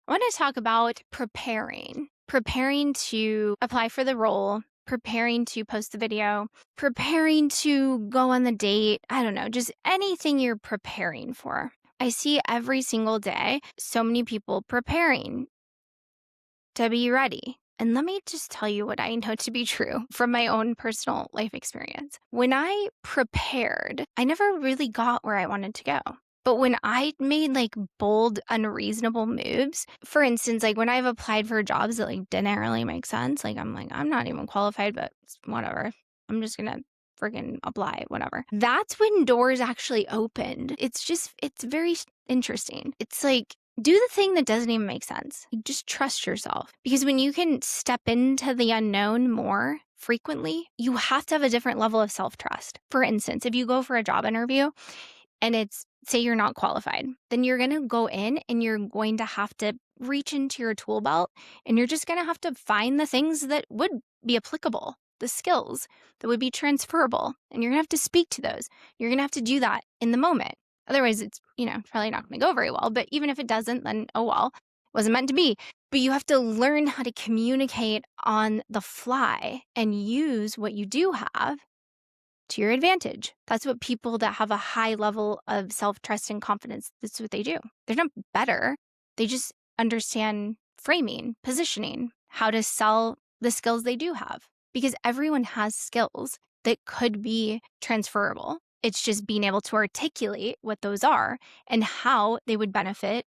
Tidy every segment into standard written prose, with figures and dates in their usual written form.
I want to talk about preparing to apply for the role, preparing to post the video, preparing to go on the date. I don't know, just anything you're preparing for. I see every single day so many people preparing to be ready. And let me just tell you what I know to be true from my own personal life experience. When I prepared, I never really got where I wanted to go. But when I made like bold, unreasonable moves, for instance, like when I've applied for jobs that like didn't really make sense, like I'm not even qualified, but whatever. I'm just gonna freaking apply, whatever. That's when doors actually opened. It's very interesting. It's like, do the thing that doesn't even make sense. Just trust yourself. Because when you can step into the unknown more frequently, you have to have a different level of self-trust. For instance, if you go for a job interview and say you're not qualified, then you're going to go in and you're going to have to reach into your tool belt and you're just going to have to find the things that would be applicable, the skills that would be transferable. And you're going to have to speak to those. You're going to have to do that in the moment. Otherwise, it's, probably not going to go very well. But even if it doesn't, then oh well, it wasn't meant to be. But you have to learn how to communicate on the fly and use what you do have to your advantage. That's what people that have a high level of self-trust and confidence, that's what they do. They're not better. They just understand framing, positioning, how to sell the skills they do have. Because everyone has skills that could be transferable. It's just being able to articulate what those are and how they would benefit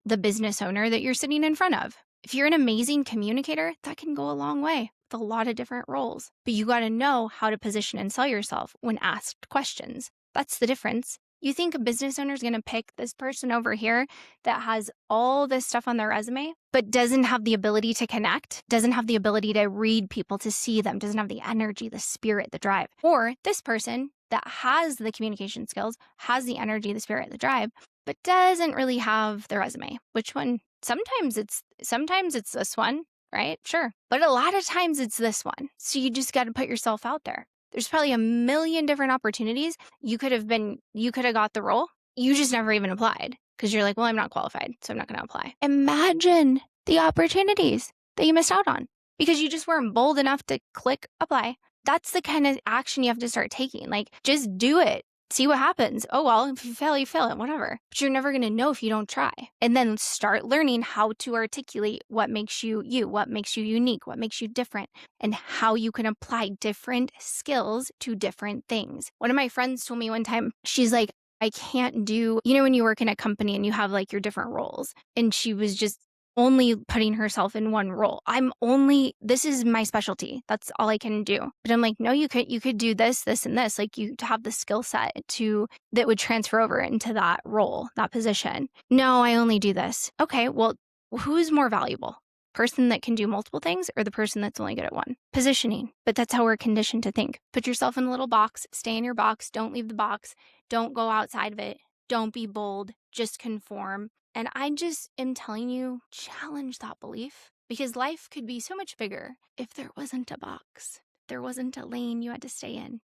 the business owner that you're sitting in front of. If you're an amazing communicator, that can go a long way with a lot of different roles. But you got to know how to position and sell yourself when asked questions. That's the difference. You think a business owner is going to pick this person over here that has all this stuff on their resume, but doesn't have the ability to connect, doesn't have the ability to read people, to see them, doesn't have the energy, the spirit, the drive. Or this person that has the communication skills, has the energy, the spirit, the drive, but doesn't really have the resume. Which one? Sometimes it's this one, right? Sure. But a lot of times it's this one. So you just got to put yourself out there. There's probably a million different opportunities. You could have got the role. You just never even applied because you're like, well, I'm not qualified, so I'm not going to apply. Imagine the opportunities that you missed out on because you just weren't bold enough to click apply. That's the kind of action you have to start taking. Like, just do it. See what happens. Oh, well, if you fail it, whatever. But you're never going to know if you don't try. And then start learning how to articulate what makes you you, what makes you unique, what makes you different, and how you can apply different skills to different things. One of my friends told me one time, she's like, I can't do, when you work in a company and you have like your different roles. And she was just only putting herself in one role. This is my specialty. That's all I can do. But I'm like, no, you could do this, this, and this. Like you have the skill set that would transfer over into that role, that position. No, I only do this. Okay, well, who's more valuable? Person that can do multiple things or the person that's only good at one? Positioning. But that's how we're conditioned to think. Put yourself in a little box, stay in your box, don't leave the box, don't go outside of it, don't be bold, just conform. And I just am telling you, challenge that belief because life could be so much bigger if there wasn't a box, there wasn't a lane you had to stay in.